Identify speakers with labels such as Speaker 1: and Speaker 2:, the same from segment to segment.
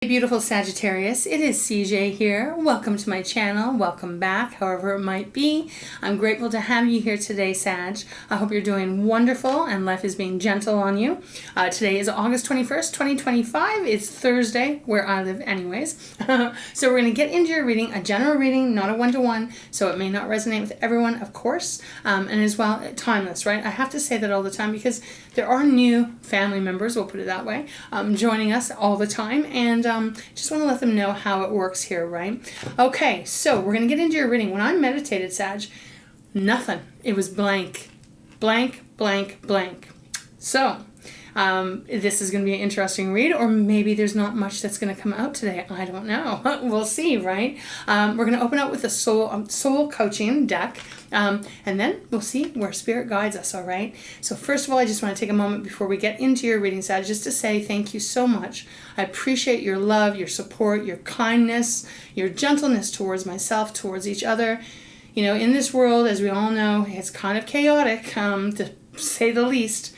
Speaker 1: Hey beautiful Sagittarius, it is CJ here. Welcome to my channel. Welcome back, however it might be. I'm grateful to have you here today, Sag. I hope you're doing wonderful and life is being gentle on you. Today is August 21st, 2025. It's Thursday, where I live anyways. So we're going to get into your reading, a general reading, not a one-to-one, so it may not resonate with everyone, of course, and as well, timeless, right? I have to say that all the time because there are new family members, we'll put it that way, joining us all the time, and just want to let them know how it works here, right? Okay, so we're going to get into your reading. When I meditated, Sag, nothing. It was blank. Blank, blank, blank. So, this is going to be an interesting read, or maybe there's not much that's going to come out today. I don't know. We'll see, right? We're going to open up with the soul coaching deck, and then we'll see where Spirit guides us, all right? So first of all, I just want to take a moment before we get into your reading, Sag, just to say thank you so much. I appreciate your love, your support, your kindness, your gentleness towards myself, towards each other. You know, in this world, as we all know, it's kind of chaotic, to say the least.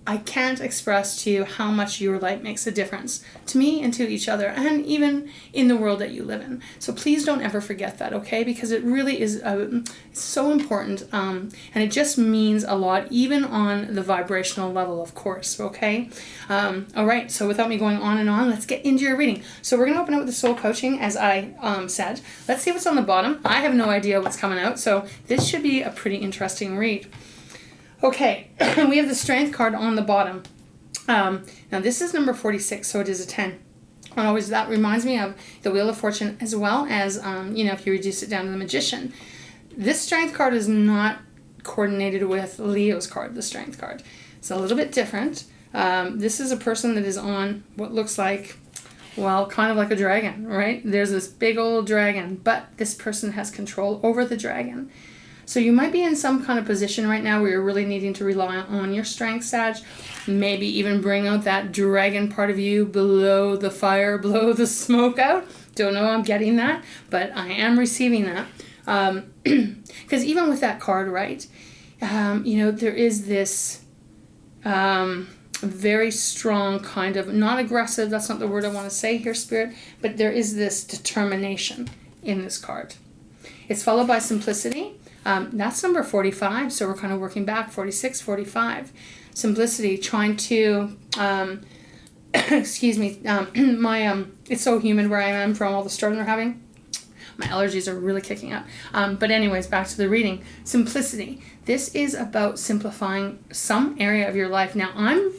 Speaker 1: I can't express to you how much your light makes a difference to me and to each other, and even in the world that you live in. So please don't ever forget that, okay? Because it really is so important, and it just means a lot, even on the vibrational level, of course, okay? All right, so without me going on and on, let's get into your reading. So we're going to open up with the soul coaching, as I said. Let's see what's on the bottom. I have no idea what's coming out, so this should be a pretty interesting read. Okay, we have the Strength card on the bottom. Now this is number 46, so it is a 10. And always that reminds me of the Wheel of Fortune, as well as, you know, if you reduce it down to the Magician. This Strength card is not coordinated with Leo's card, the Strength card. It's a little bit different. This is a person that is on what looks like, well, kind of like a dragon, right? There's this big old dragon, but this person has control over the dragon. So you might be in some kind of position right now where you're really needing to rely on your strength, Sag. Maybe even bring out that dragon part of you, blow the fire, blow the smoke out. Don't know I'm getting that, but I am receiving that. Because even with that card, right, you know, there is this very strong kind of, not aggressive, that's not the word I want to say here, Spirit, but there is this determination in this card. It's followed by simplicity. That's number 45, so we're kind of working back, 46, 45. Simplicity, trying to, excuse me, it's so humid where I am from all the storm they're having. My allergies are really kicking up. But anyways, back to the reading. Simplicity. This is about simplifying some area of your life. Now, I'm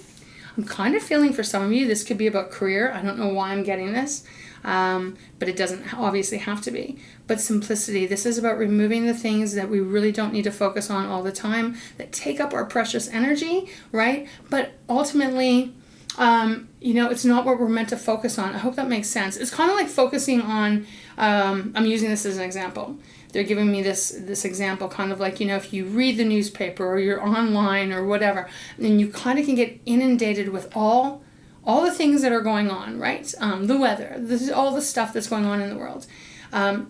Speaker 1: kind of feeling for some of you, this could be about career. I don't know why I'm getting this. But it doesn't obviously have to be. But simplicity, this is about removing the things that we really don't need to focus on all the time, that take up our precious energy, right? But ultimately, you know, it's not what we're meant to focus on. I hope that makes sense. It's kind of like focusing on, I'm using this as an example. They're giving me this example, kind of like, you know, if you read the newspaper or you're online or whatever, then you kind of can get inundated with all the things that are going on, right? The weather, all the stuff that's going on in the world.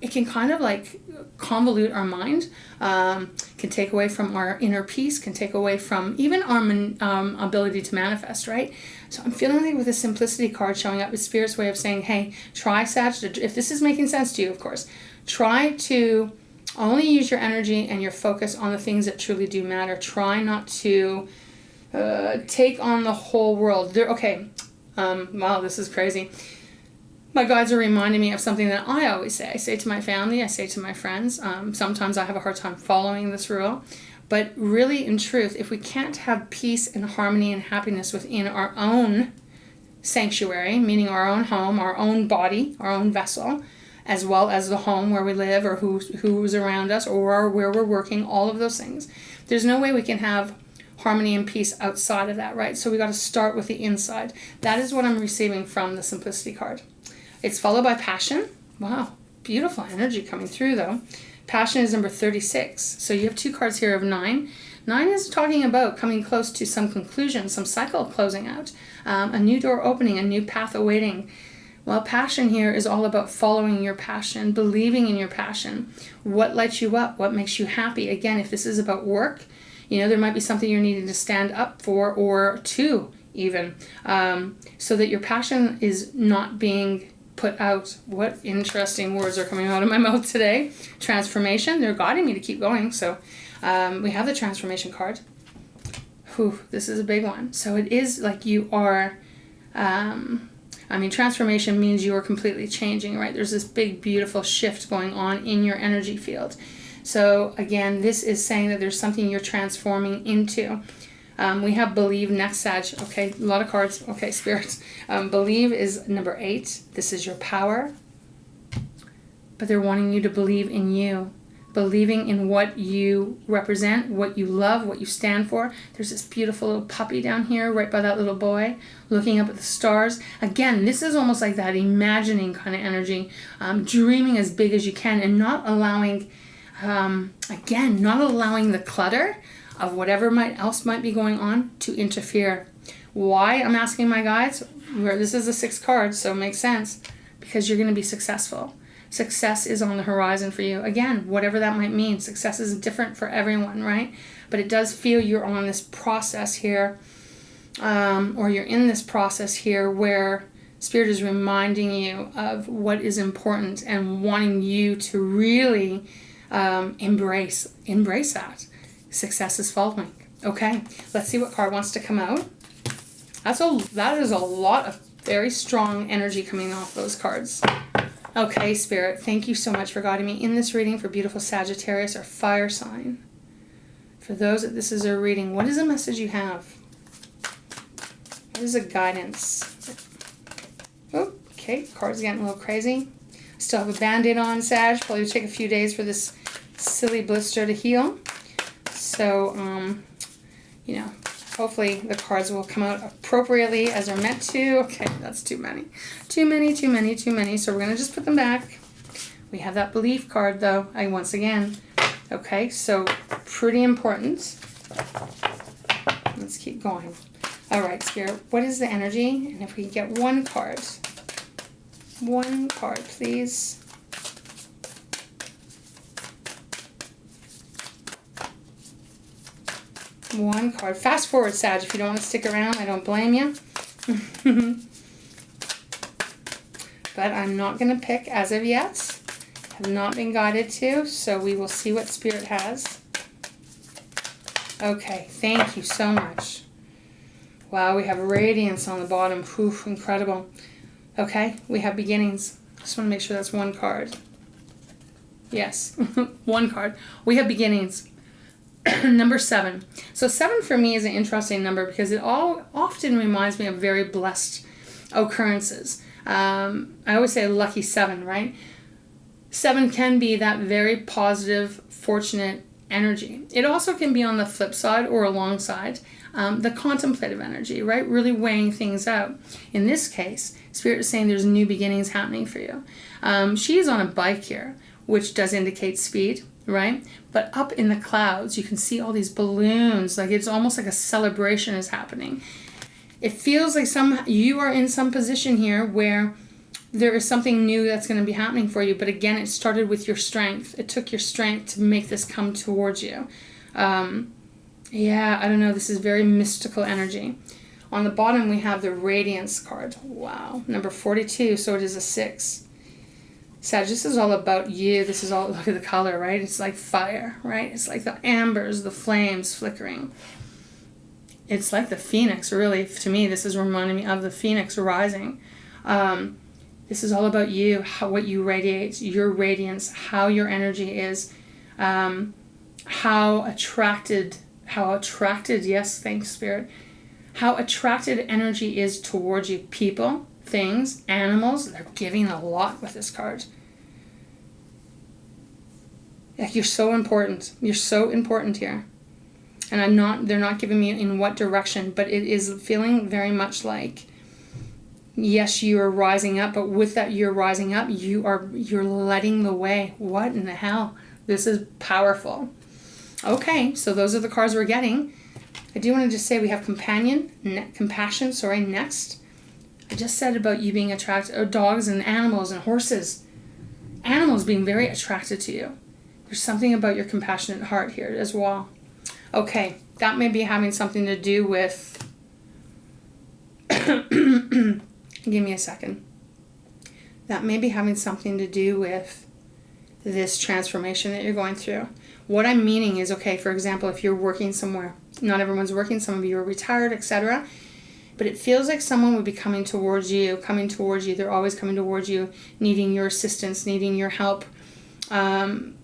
Speaker 1: It can kind of like convolute our mind, can take away from our inner peace, can take away from even our ability to manifest, right? So I'm feeling like with the simplicity card showing up, with Spirit's way of saying, hey, try, Sag, if this is making sense to you, of course, try to only use your energy and your focus on the things that truly do matter. Try not to take on the whole world. Wow, this is crazy. My guides are reminding me of something that I always say. I say to my family, I say to my friends. Sometimes I have a hard time following this rule. But really, in truth, if we can't have peace and harmony and happiness within our own sanctuary, meaning our own home, our own body, our own vessel, as well as the home where we live or who's around us or where we're working, all of those things, there's no way we can have harmony and peace outside of that, right? So we got to start with the inside. That is what I'm receiving from the simplicity card. It's followed by passion. Wow, beautiful energy coming through though. Passion is number 36. So you have two cards here of 9. 9 is talking about coming close to some conclusion, some cycle closing out, a new door opening, a new path awaiting. Well, passion here is all about following your passion, believing in your passion. What lights you up? What makes you happy? Again, if this is about work, you know, there might be something you're needing to stand up for or to even, so that your passion is not being put out. What interesting words are coming out of my mouth today. Transformation. They're guiding me to keep going. So we have the transformation card. Whew, this is a big one. So it is like you are, transformation means you are completely changing, right? There's this big, beautiful shift going on in your energy field. So again, this is saying that there's something you're transforming into. We have believe next, Sag. Okay, a lot of cards. Okay, spirits. Believe is number 8. This is your power. But they're wanting you to believe in you. Believing in what you represent, what you love, what you stand for. There's this beautiful little puppy down here right by that little boy looking up at the stars. Again, this is almost like that imagining kind of energy. Dreaming as big as you can and not allowing, not allowing the clutter of whatever else might be going on to interfere. Why? I'm asking my guides. This is the 6 cards, so it makes sense. Because you're going to be successful. Success is on the horizon for you. Again, whatever that might mean. Success is different for everyone, right? But it does feel you're on this process here, or you're in this process here where Spirit is reminding you of what is important and wanting you to really embrace that. Success is following. Okay, let's see what card wants to come out. That is a lot of very strong energy coming off those cards. Okay, Spirit, thank you so much for guiding me in this reading for beautiful Sagittarius or fire sign. For those that this is a reading, what is the message you have? What is the guidance? Oh, okay, card's getting a little crazy. Still have a band-aid on, Sag. Probably take a few days for this silly blister to heal. So, hopefully the cards will come out appropriately as they're meant to. Okay, that's too many. So we're going to just put them back. We have that belief card, though, once again. Okay, so pretty important. Let's keep going. All right, Spirit, what is the energy? And if we can get one card, please. One card. Fast forward, Sag, if you don't want to stick around. I don't blame you. But I'm not going to pick as of yet. Have not been guided to, so we will see what Spirit has. Okay, thank you so much. Wow, we have radiance on the bottom. Whew, incredible. Okay, we have beginnings. Just want to make sure that's one card. Yes, one card. We have beginnings. Number 7. So 7 for me is an interesting number because it often reminds me of very blessed occurrences. I always say lucky 7, right? 7 can be that very positive, fortunate energy. It also can be on the flip side or alongside the contemplative energy, right? Really weighing things out. In this case, Spirit is saying there's new beginnings happening for you. She is on a bike here, which does indicate speed, right? But up in the clouds, you can see all these balloons. Like it's almost like a celebration is happening. It feels like you are in some position here where there is something new that's going to be happening for you. But again, it started with your strength. It took your strength to make this come towards you. I don't know. This is very mystical energy. On the bottom, we have the radiance card. Wow. Number 42. So it is a 6. Sag, this is all about you. This is all, look at the color, right? It's like fire, right? It's like the ambers, the flames flickering. It's like the phoenix, really. To me, this is reminding me of the phoenix rising. This is all about you, what you radiate, your radiance, how your energy is, how attracted, yes, thanks, Spirit, how attracted energy is towards you. People, things, animals, they're giving a lot with this card. Like you're so important. You're so important here. And they're not giving me in what direction, but it is feeling very much like, yes, you are rising up, but with that you're rising up, you're letting the way. What in the hell? This is powerful. Okay, so those are the cards we're getting. I do want to just say we have compassion, next. I just said about you being attracted, dogs and animals and horses. Animals being very attracted to you. There's something about your compassionate heart here as well. Okay, that may be having something to do with Give me a second. That may be having something to do with this transformation that you're going through. What I'm meaning is, okay, for example, if you're working somewhere, not everyone's working, some of you are retired, etc., but it feels like someone would be coming towards you. They're always coming towards you, needing your assistance, needing your help. And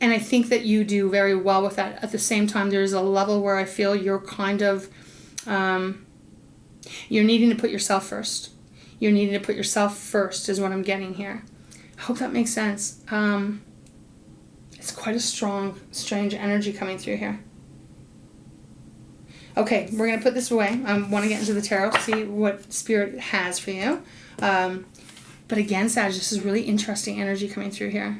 Speaker 1: I think that you do very well with that. At the same time, there's a level where I feel you're kind of, you're needing to put yourself first. You're needing to put yourself first is what I'm getting here. I hope that makes sense. It's quite a strong, strange energy coming through here. Okay, we're going to put this away. I want to get into the tarot, see what Spirit has for you. But again, Sag, this is really interesting energy coming through here.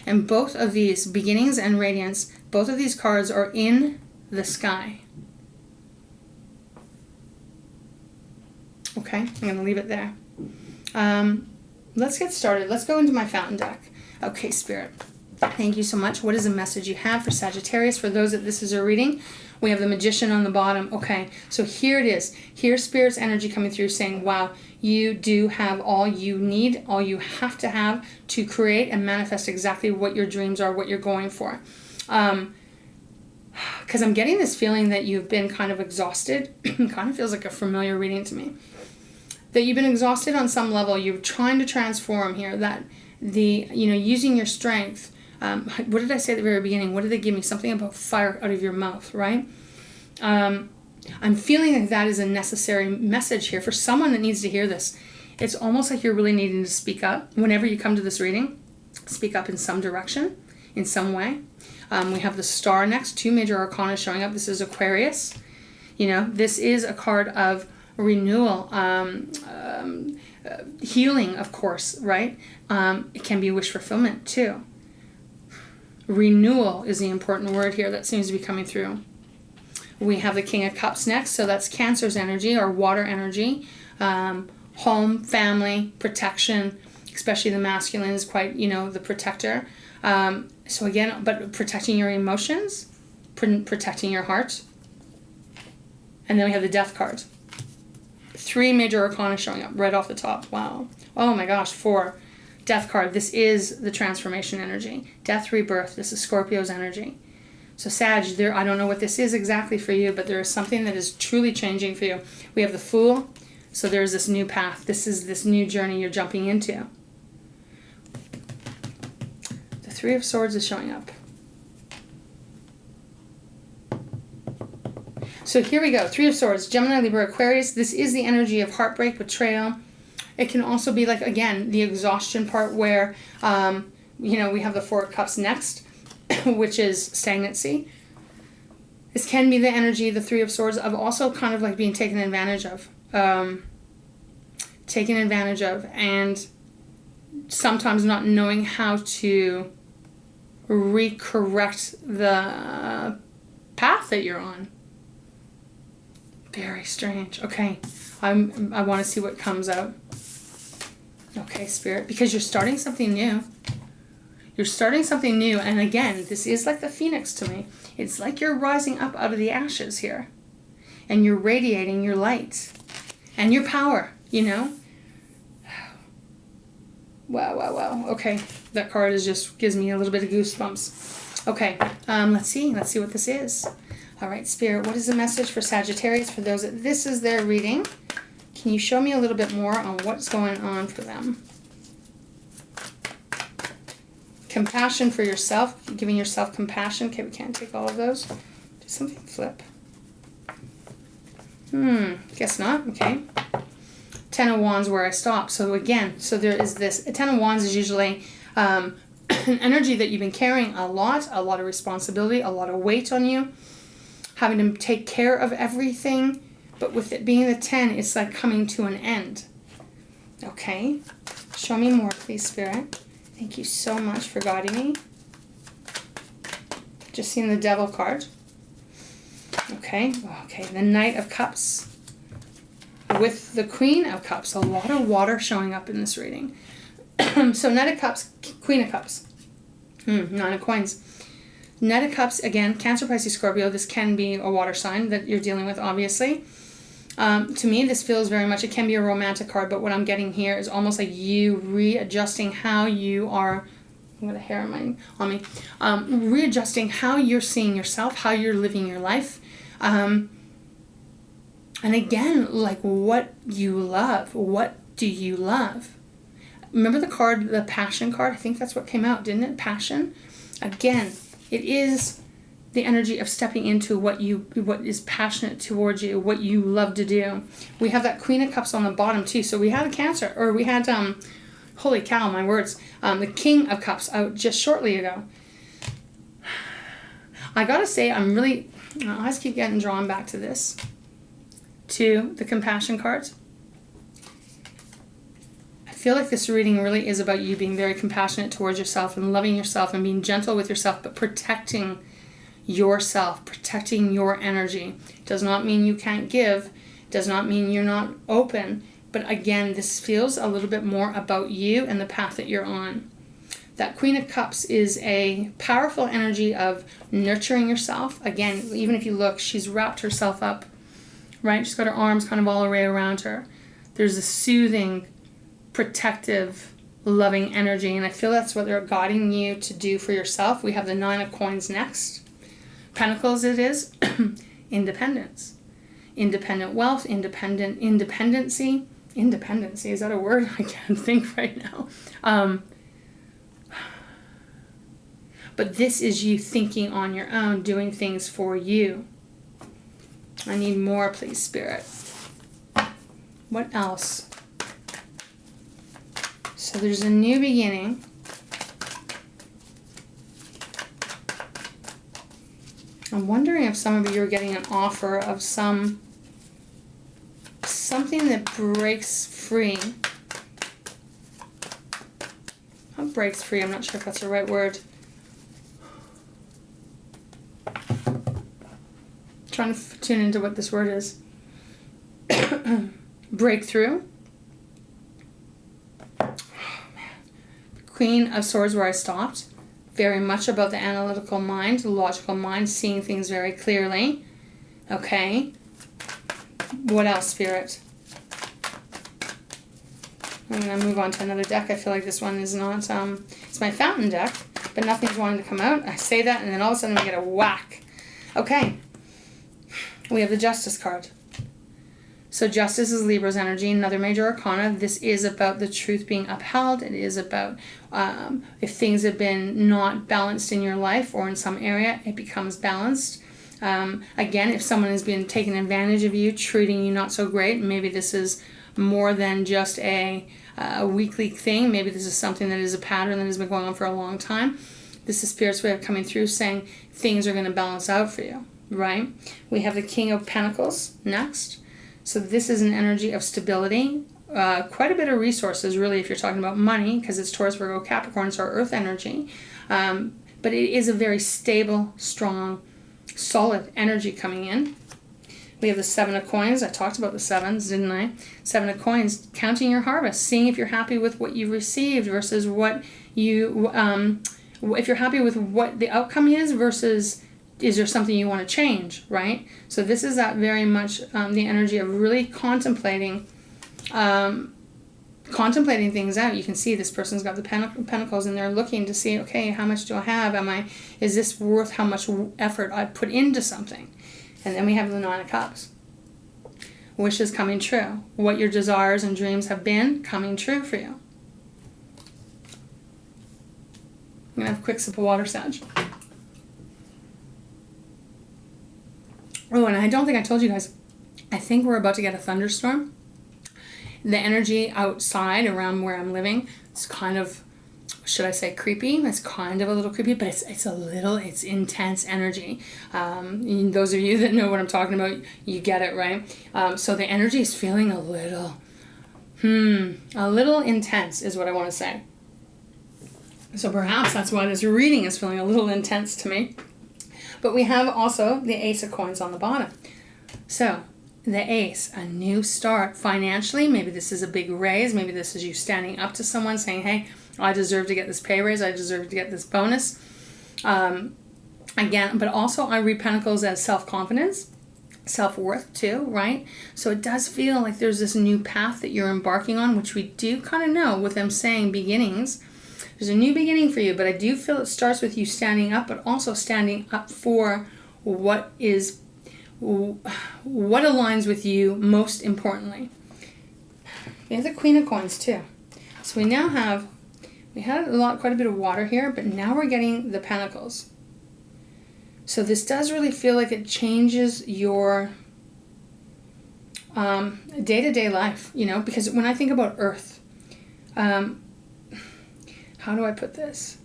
Speaker 1: And both of these, beginnings and radiance, both of these cards are in the sky. Okay, I'm going to leave it there. Let's get started. Let's go into my fountain deck. Okay, Spirit, thank you so much. What is the message you have for Sagittarius? For those that this is a reading, we have the Magician on the bottom. Okay, so here it is. Here's Spirit's energy coming through saying, wow, you do have all you need, all you have to have to create and manifest exactly what your dreams are, what you're going for. Because I'm getting this feeling that you've been kind of exhausted. Kind of feels like a familiar reading to me. That you've been exhausted on some level. You're trying to transform here. That using your strength. What did I say at the very beginning? What did they give me? Something about fire out of your mouth, right? I'm feeling like that is a necessary message here for someone that needs to hear this. It's almost like you're really needing to speak up. Whenever you come to this reading, speak up in some direction, in some way. We have the Star next, 2 major arcana showing up. This is Aquarius. This is a card of renewal, healing, of course, right? It can be wish fulfillment too. Renewal is the important word here that seems to be coming through. We have the King of Cups next, so that's Cancer's energy or water energy. Home, family, protection, especially the masculine is quite, the protector. So again, but protecting your emotions, protecting your heart. And then we have the Death card. 3 major arcana showing up right off the top. Wow. Oh my gosh, 4. Death card. This is the transformation energy. Death, rebirth. This is Scorpio's energy. So Sag, I don't know what this is exactly for you, but there is something that is truly changing for you. We have the Fool. So there's this new path. This is this new journey you're jumping into. The 3 of Swords is showing up. So here we go. 3 of Swords, Gemini, Libra, Aquarius. This is the energy of heartbreak, betrayal. It can also be like, again, the exhaustion part where, we have the 4 of Cups next, which is stagnancy. This can be the energy, the 3 of Swords, of also kind of like being taken advantage of. And sometimes not knowing how to recorrect the path that you're on. Very strange. Okay, I want to see what comes out. Okay, Spirit, because you're starting something new. You're starting something new, and again, this is like the phoenix to me. It's like you're rising up out of the ashes here, and you're radiating your light and your power, Wow. Okay, that card gives me a little bit of goosebumps. Okay, let's see what this is. All right, Spirit, what is the message for Sagittarius? For those that this is their reading, can you show me a little bit more on what's going on for them? Compassion for yourself, giving yourself compassion. Okay, we can't take all of those. Did something flip? Guess not. Okay. 10 of Wands where I stopped. So again, there is this. 10 of Wands is usually an energy that you've been carrying a lot of responsibility, a lot of weight on you. Having to take care of everything, but with it being the 10, it's like coming to an end. Okay, show me more, please, Spirit. Thank you so much for guiding me. Just seeing the Devil card. Okay, the Knight of Cups with the Queen of Cups. A lot of water showing up in this reading. So Knight of Cups, Queen of Cups. 9 of Coins. Knight of Cups, again, Cancer, Pisces, Scorpio. This can be a water sign that you're dealing with, obviously. To me, this feels very much, it can be a romantic card, but what I'm getting here is almost like you readjusting how you are, I've got a hair on me, readjusting how you're seeing yourself, how you're living your life. And again, like what you love. What do you love? Remember the card, the passion card? I think that's what came out, didn't it? Passion. Again, it is the energy of stepping into what is passionate towards you, what you love to do. We have that Queen of Cups on the bottom too. So we had a Cancer, or we had, holy cow, my words, the King of Cups out just shortly ago. I gotta say, I always keep getting drawn back to this, to the Compassion cards. I feel like this reading really is about you being very compassionate towards yourself and loving yourself and being gentle with yourself, but protecting yourself, protecting your energy. Does not mean you can't give, does not mean you're not open, but again, this feels a little bit more about you and the path that you're on. That Queen of Cups is a powerful energy of nurturing yourself. Again, even if you look, she's wrapped herself up, right? She's got her arms kind of all the way around her. There's a soothing, protective, loving energy, and I feel that's what they're guiding you to do for yourself. We have the Nine of Coins next. Pentacles it is. Independence. Independent wealth, independency. Independency, is that a word? I can't think right now. But this is you thinking on your own, doing things for you. I need more, please, Spirit. What else? So there's a new beginning. I'm wondering if some of you are getting an offer of something that breaks free. Not breaks free, I'm not sure if that's the right word. Trying to tune into what this word is. Breakthrough. Oh, man. Queen of Swords, where I stopped. Very much about the analytical mind, the logical mind, seeing things very clearly. Okay. What else, Spirit? I'm going to move on to another deck. I feel like this one is not, it's my fountain deck, but nothing's wanting to come out. I say that, and then all of a sudden we get a whack. Okay. We have the Justice card. So Justice is Libra's energy, another major arcana. This is about the truth being upheld. It is about if things have been not balanced in your life or in some area, it becomes balanced. Again, if someone has been taking advantage of you, treating you not so great, maybe this is more than just a weekly thing. Maybe this is something that is a pattern that has been going on for a long time. This is Spirit's way of coming through saying things are going to balance out for you, right? We have the King of Pentacles next. So this is an energy of stability, quite a bit of resources really if you're talking about money, because it's Taurus, Virgo, Capricorn, so our earth energy. But it is a very stable, strong, solid energy coming in. We have the Seven of Coins. I talked about the sevens, didn't I? Seven of Coins, counting your harvest, seeing if you're happy with what you've received versus what you, if you're happy with what the outcome is versus is there something you want to change, right? So this is that very much the energy of really contemplating things out. You can see this person's got the pentacles and they're looking to see, okay, how much do I have? Is this worth how much effort I put into something? And then we have the Nine of Cups. Wishes coming true. What your desires and dreams have been coming true for you. I'm going to have a quick sip of water, Sag. Oh, and I don't think I told you guys, I think we're about to get a thunderstorm. The energy outside around where I'm living is kind of, should I say creepy? It's kind of a little creepy, but it's intense energy. Those of you that know what I'm talking about, you get it, right? So the energy is feeling a little intense is what I want to say. So perhaps that's why this reading is feeling a little intense to me. But we have also the Ace of Coins on the bottom. So the Ace, a new start financially. Maybe this is a big raise. Maybe this is you standing up to someone saying, hey, I deserve to get this pay raise. I deserve to get this bonus. Again, but also I read Pentacles as self-confidence, self-worth too, right? So it does feel like there's this new path that you're embarking on, which we do kind of know with them saying beginnings. There's a new beginning for you, but I do feel it starts with you standing up, but also standing up for what aligns with you most importantly. We have the Queen of Coins too. So we now have, we had quite a bit of water here, but now we're getting the Pentacles. So this does really feel like it changes your day-to-day life, you know, because when I think about Earth, how do I put this?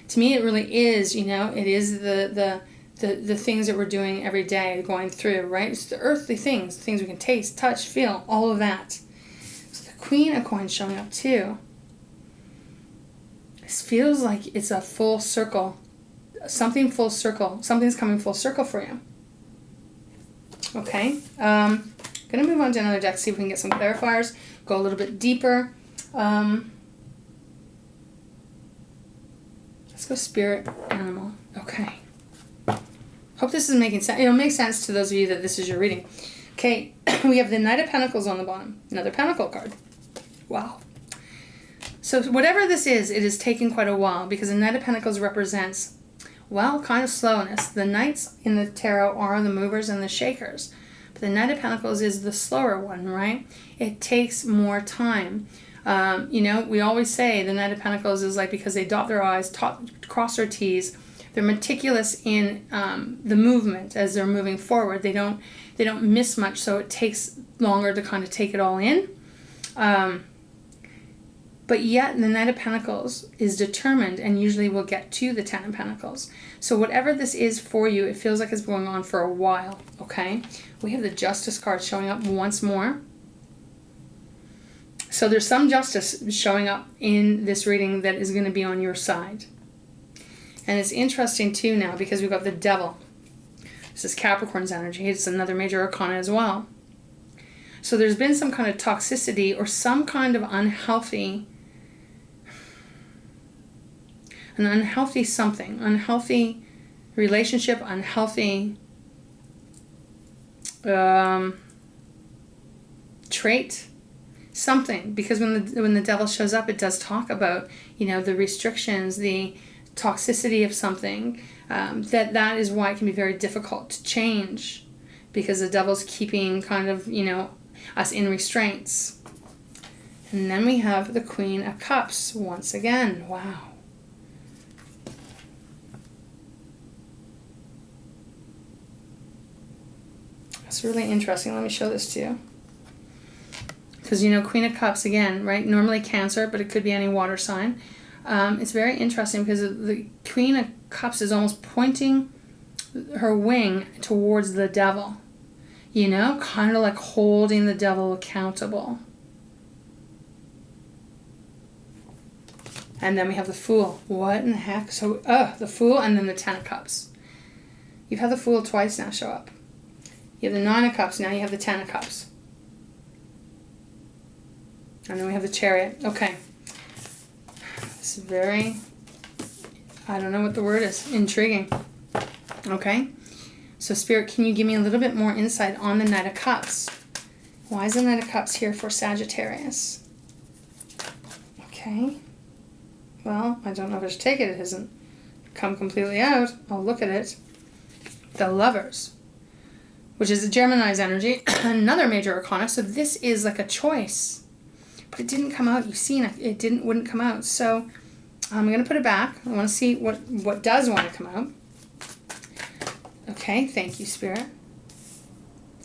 Speaker 1: To me, it really is, you know, it is the things that we're doing every day, going through, right? It's the earthly things, the things we can taste, touch, feel, all of that. So the Queen of Coins showing up too. This feels like it's a full circle. Something full circle. Something's coming full circle for you. Okay. Going to move on to another deck, see if we can get some clarifiers. Go a little bit deeper. Let's go Spirit Animal. Okay. Hope this is making sense. It'll make sense to those of you that this is your reading. Okay. We have the Knight of Pentacles on the bottom. Another Pentacle card. Wow. So whatever this is, it is taking quite a while because the Knight of Pentacles represents, well, kind of slowness. The Knights in the tarot are the movers and the shakers. But the Knight of Pentacles is the slower one, right? It takes more time. You know, we always say the Knight of Pentacles is like because they dot their I's, cross their T's. They're meticulous in the movement as they're moving forward. They don't miss much, so it takes longer to kind of take it all in. But yet the Knight of Pentacles is determined and usually will get to the Ten of Pentacles. So whatever this is for you, it feels like it's going on for a while, okay? We have the Justice card showing up once more. So there's some justice showing up in this reading that is going to be on your side. And it's interesting too now because we've got the Devil. This is Capricorn's energy. It's another major arcana as well. So there's been some kind of toxicity or some kind of unhealthy something, unhealthy relationship, unhealthy trait, something. Because when the Devil shows up, it does talk about, you know, the restrictions, the toxicity of something. That is why it can be very difficult to change, because the Devil's keeping kind of, you know, us in restraints. And then we have the Queen of Cups once again. Wow. That's really interesting. Let me show this to you. Because, you know, Queen of Cups, again, right? Normally Cancer, but it could be any water sign. It's very interesting because the Queen of Cups is almost pointing her wing towards the Devil. You know, kind of like holding the Devil accountable. And then we have the Fool. What in the heck? So, the Fool and then the Ten of Cups. You've had the Fool twice now show up. You have the Nine of Cups, now you have the Ten of Cups. And then we have the Chariot. Okay. This is very, I don't know what the word is, intriguing. Okay. So Spirit, can you give me a little bit more insight on the Knight of Cups? Why is the Knight of Cups here for Sagittarius? Okay. Well, I don't know if I should take it. It hasn't come completely out. I'll look at it. The Lovers, which is the Gemini's energy, another major arcana. So this is like a choice. But it didn't come out. You've seen it. Wouldn't come out. So I'm going to put it back. I want to see what does want to come out. Okay, thank you, Spirit.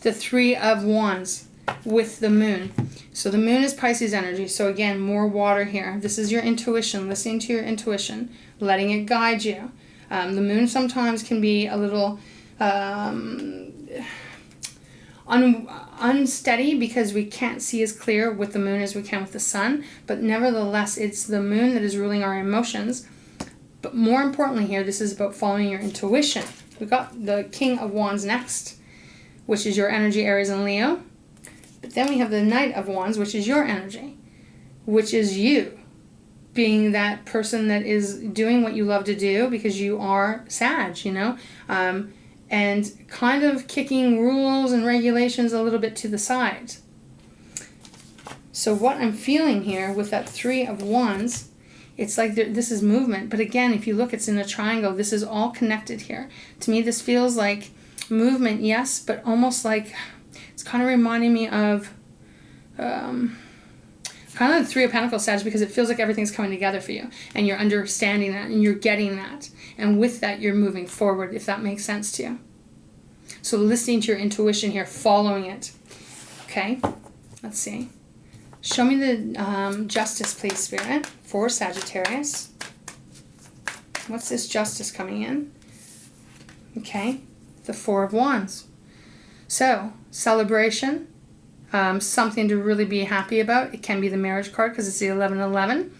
Speaker 1: The Three of Wands with the Moon. So the Moon is Pisces energy. So again, more water here. This is your intuition, listening to your intuition, letting it guide you. The Moon sometimes can be a little unsteady because we can't see as clear with the Moon as we can with the Sun. But nevertheless, it's the Moon that is ruling our emotions. But more importantly here, this is about following your intuition. We've got the King of Wands next, which is your energy, Aries and Leo. But then we have the Knight of Wands, which is your energy, which is you being that person that is doing what you love to do because you are Sag, you know. and kind of kicking rules and regulations a little bit to the side. So what I'm feeling here with that 3 of Wands, it's like this is movement. But again, if you look, it's in a triangle. This is all connected here. To me, this feels like movement, yes, but almost like it's kind of reminding me of kind of the 3 of Pentacles, Sag, because it feels like everything's coming together for you and you're understanding that and you're getting that. And with that, you're moving forward, if that makes sense to you. So listening to your intuition here, following it. Okay, let's see. Show me the justice, please, Spirit, for Sagittarius. What's this justice coming in? Okay, the 4 of Wands. So, celebration, something to really be happy about. It can be the marriage card because it's the 11-11.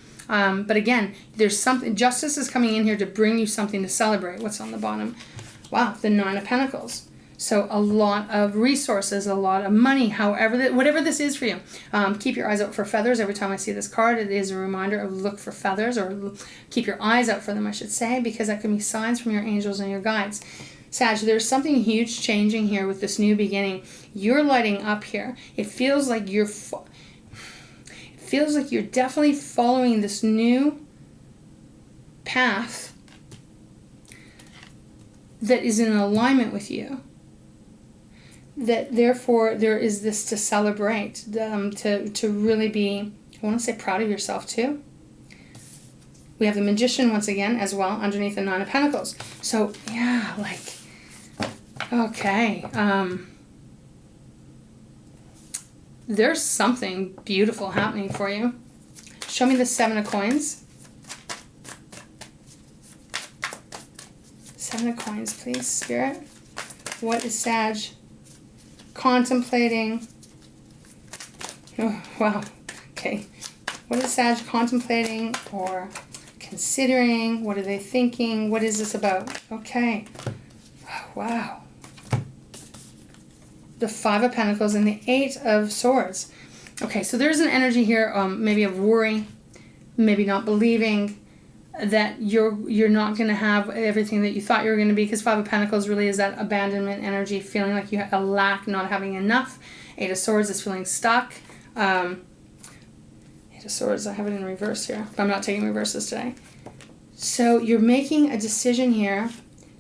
Speaker 1: But again, there's something, justice is coming in here to bring you something to celebrate. What's on the bottom? Wow, the 9 of Pentacles. So a lot of resources, a lot of money, whatever this is for you. Keep your eyes out for feathers. Every time I see this card, it is a reminder of look for feathers, or keep your eyes out for them, I should say, because that can be signs from your angels and your guides. Sag, there's something huge changing here with this new beginning. You're lighting up here. It feels like you're definitely following this new path that is in alignment with you. That therefore there is this to celebrate, to really be, I want to say, proud of yourself too. We have the Magician once again as well underneath the 9 of Pentacles. So yeah, like, okay. There's something beautiful happening for you. Show me the 7 of Coins. 7 of Coins, please, Spirit. What is Sag contemplating? Oh, wow. Okay. What is Sag contemplating or considering? What are they thinking? What is this about? Okay. Wow. The 5 of Pentacles and the 8 of Swords. Okay, so there's an energy here, maybe of worry, maybe not believing that you're not going to have everything that you thought you were going to be, because 5 of Pentacles really is that abandonment energy, feeling like you have a lack, not having enough. 8 of Swords is feeling stuck. 8 of Swords, I have it in reverse here, but I'm not taking reverses today. So you're making a decision here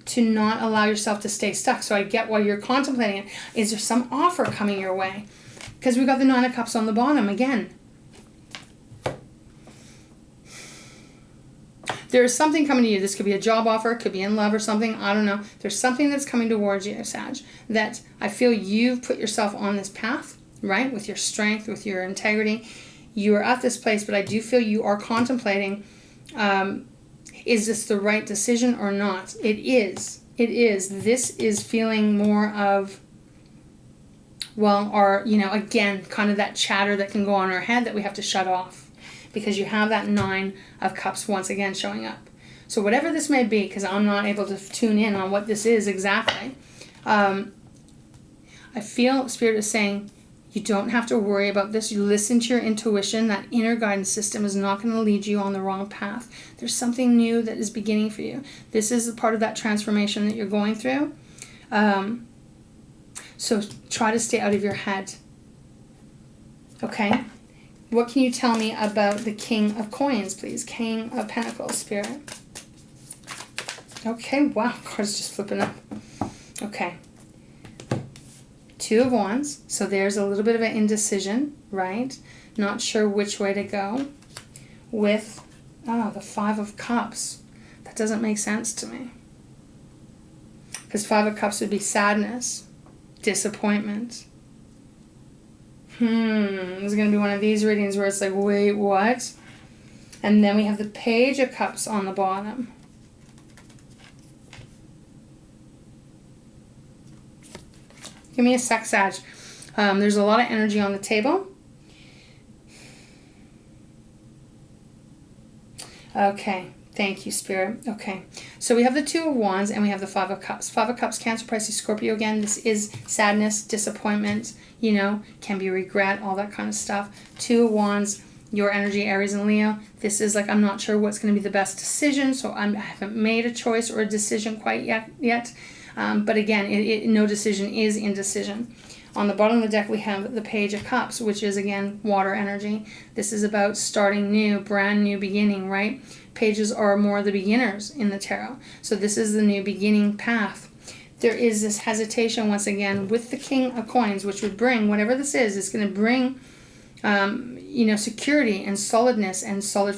Speaker 1: to not allow yourself to stay stuck. So I get why you're contemplating it. Is there some offer coming your way? Because we've got the 9 of Cups on the bottom again. There's something coming to you. This could be a job offer, could be in love or something. I don't know. There's something that's coming towards you, Sag, that I feel you've put yourself on this path, right? With your strength, with your integrity. You are at this place, but I do feel you are contemplating, is this the right decision or not? It is. It is. This is feeling more of, well, or, you know, again, kind of that chatter that can go on our head that we have to shut off. Because you have that 9 of Cups once again showing up. So whatever this may be, because I'm not able to tune in on what this is exactly, I feel Spirit is saying you don't have to worry about this. You listen to your intuition. That inner guidance system is not going to lead you on the wrong path. There's something new that is beginning for you. This is a part of that transformation that you're going through. So try to stay out of your head. Okay? What can you tell me about the King of Coins, please? King of Pentacles, Spirit. Okay, wow, cards just flipping up. Okay. 2 of Wands. So there's a little bit of an indecision, right? Not sure which way to go. With, the 5 of Cups. That doesn't make sense to me. Because 5 of Cups would be sadness, disappointment. This is going to be one of these readings where it's like, wait, what? And then we have the Page of Cups on the bottom. Give me a sec, Sag. There's a lot of energy on the table. Okay. Thank you, Spirit. Okay. So we have the 2 of Wands and we have the 5 of Cups. 5 of Cups, Cancer, Pisces, Scorpio. Again, this is sadness, disappointment, you know, can be regret, all that kind of stuff. 2 of Wands, your energy, Aries and Leo. This is like, I'm not sure what's going to be the best decision, so I haven't made a choice or a decision quite yet. But again, no decision is indecision. On the bottom of the deck, we have the Page of Cups, which is, again, water energy. This is about starting new, brand new beginning, right? Pages are more the beginners in the tarot. So this is the new beginning path. There is this hesitation, once again, with the King of Coins, which would bring, whatever this is, it's going to bring, security and solidness and solid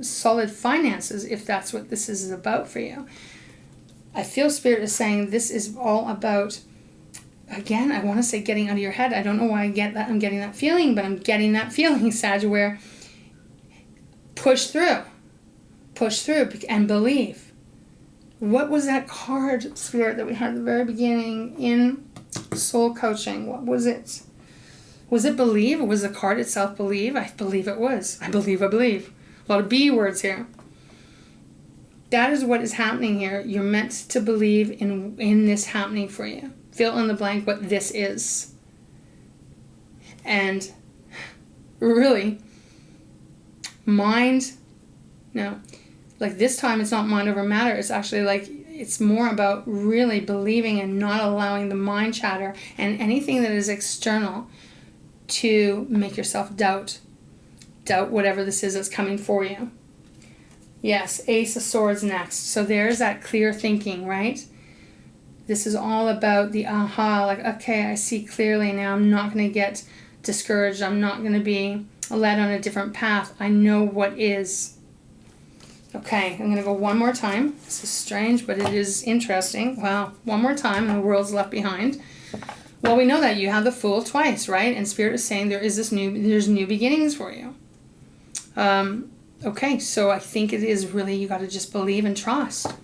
Speaker 1: solid finances, if that's what this is about for you. I feel Spirit is saying this is all about, again, I want to say getting out of your head. I don't know why I get that. I'm getting that feeling, but I'm getting that feeling, Sag, where push through and believe. What was that card, Spirit, that we had at the very beginning in soul coaching? What was it? Was it believe, or was the card itself believe? I believe it was. I believe. A lot of B words here. That is what is happening here. You're meant to believe in this happening for you. Fill in the blank what this is. And really, this time it's not mind over matter. It's actually it's more about really believing and not allowing the mind chatter and anything that is external to make yourself doubt whatever this is that's coming for you. Yes, Ace of Swords next. So there's that clear thinking, right? This is all about the aha, okay, I see clearly now. I'm not going to get discouraged. I'm not going to be led on a different path. I know what is. Okay, I'm going to go one more time. This is strange, but it is interesting. Wow, one more time, and the world's left behind. Well, we know that you have the Fool twice, right? And Spirit is saying there's new beginnings for you. Okay, so I think it is really, you got to just believe and trust.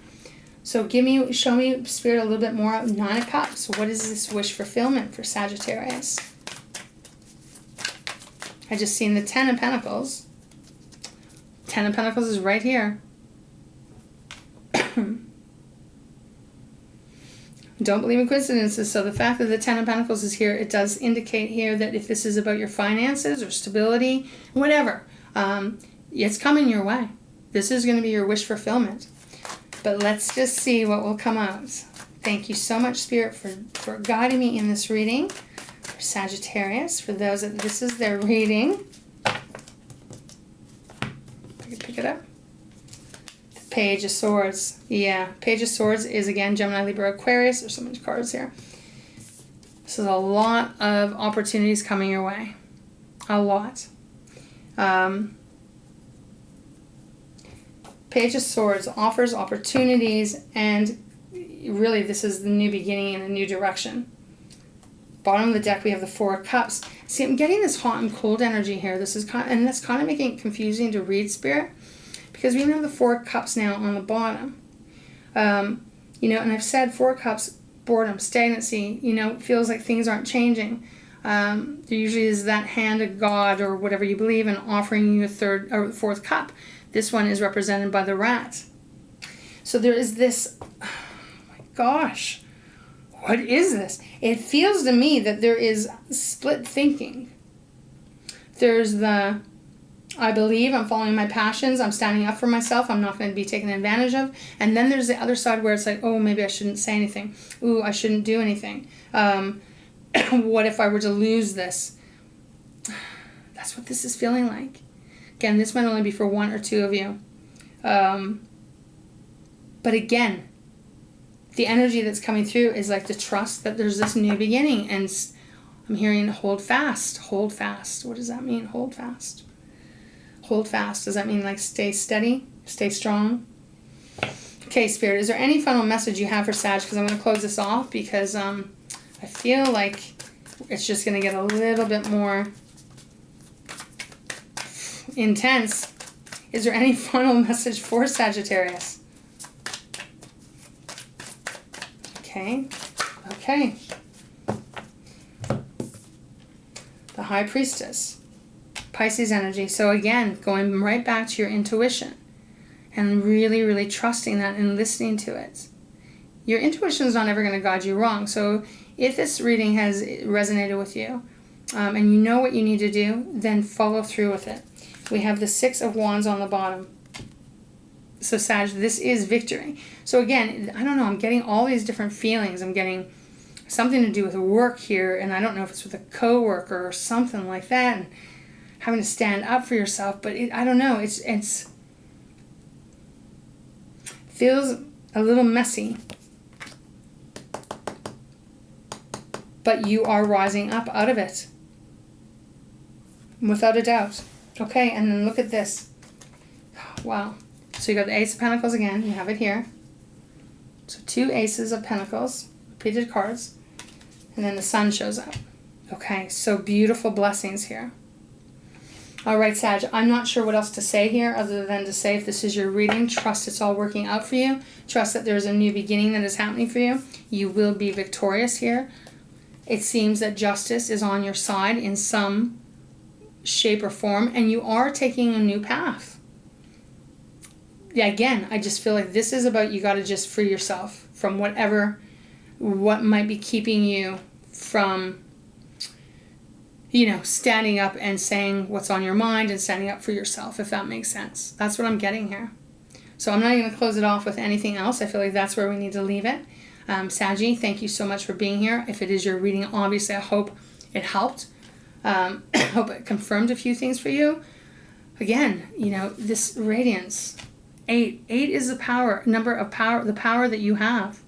Speaker 1: So show me, Spirit, a little bit more. Nine of Cups. What is this wish fulfillment for Sagittarius? I just seen the Ten of Pentacles. Ten of Pentacles is right here. Don't believe in coincidences. So the fact that the Ten of Pentacles is here, it does indicate here that if this is about your finances or stability, whatever, it's coming your way. This is going to be your wish fulfillment. But let's just see what will come out. Thank you so much, Spirit, for guiding me in this reading. For Sagittarius, for those that this is their reading. I can pick it up. The Page of Swords. Yeah, Page of Swords is, again, Gemini, Libra, Aquarius. There's so many cards here. This is a lot of opportunities coming your way. A lot. Page of Swords offers opportunities, and really this is the new beginning in a new direction. Bottom of the deck, we have the Four of Cups. See, I'm getting this hot and cold energy here. This is and that's kind of making it confusing to read, Spirit, because we have the Four of Cups now on the bottom. And I've said Four of Cups, boredom, stagnancy, feels like things aren't changing. There usually is that hand of God or whatever you believe in offering you a third or fourth cup. This one is represented by the rat. So there is this, oh my gosh, what is this? It feels to me that there is split thinking. There's the, I believe, I'm following my passions, I'm standing up for myself, I'm not going to be taken advantage of. And then there's the other side where it's like, oh, maybe I shouldn't say anything. Ooh, I shouldn't do anything. What if I were to lose this? That's what this is feeling like. Again, this might only be for one or two of you. But again, the energy that's coming through is like the trust that there's this new beginning. And I'm hearing hold fast, hold fast. What does that mean, hold fast? Hold fast. Does that mean like stay steady, stay strong? Okay, Spirit, is there any final message you have for Sag? Because I'm going to close this off because I feel like it's just going to get a little bit more intense. Is there any final message for Sagittarius? Okay. The High Priestess. Pisces energy. So again, going right back to your intuition and really, really trusting that and listening to it. Your intuition is not ever going to guide you wrong. So if this reading has resonated with you and you know what you need to do, then follow through with it. We have the Six of Wands on the bottom. So Sag, this is victory. So again, I don't know, I'm getting all these different feelings. I'm getting something to do with work here, and I don't know if it's with a coworker or something like that, and having to stand up for yourself. But I don't know, it's feels a little messy. But you are rising up out of it, without a doubt. Okay, and then look at this. Wow. So you got the Ace of Pentacles again. You have it here. So 2 Aces of Pentacles, repeated cards. And then the Sun shows up. Okay, so beautiful blessings here. All right, Sag, I'm not sure what else to say here other than to say if this is your reading, trust it's all working out for you. Trust that there's a new beginning that is happening for you. You will be victorious here. It seems that justice is on your side in some shape or form, and you are taking a new path. Yeah, again, I just feel like this is about you got to just free yourself from what might be keeping you from, standing up and saying what's on your mind and standing up for yourself, if that makes sense. That's what I'm getting here. So I'm not going to close it off with anything else. I feel like that's where we need to leave it. Saggy, thank you so much for being here. If it is your reading, obviously, I hope it helped. I hope it confirmed a few things for you. Again, this radiance, 8 is the the power that you have,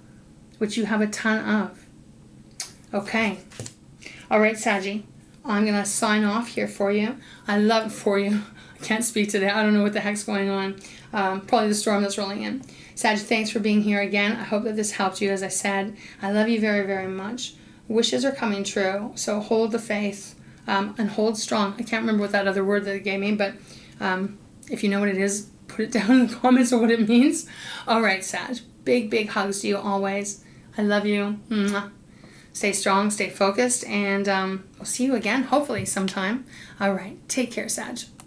Speaker 1: which you have a ton of. Okay. All right, Saggy, I'm going to sign off here for you. I love it for you. I can't speak today. I don't know what the heck's going on. Probably the storm that's rolling in. Sag, thanks for being here again. I hope that this helped you. As I said, I love you very, very much. Wishes are coming true, so hold the faith and hold strong. I can't remember what that other word that it gave me, but if you know what it is, put it down in the comments or what it means. All right, Sag, big, big hugs to you always. I love you. Mwah. Stay strong, stay focused, and I'll see you again, hopefully sometime. All right, take care, Sag.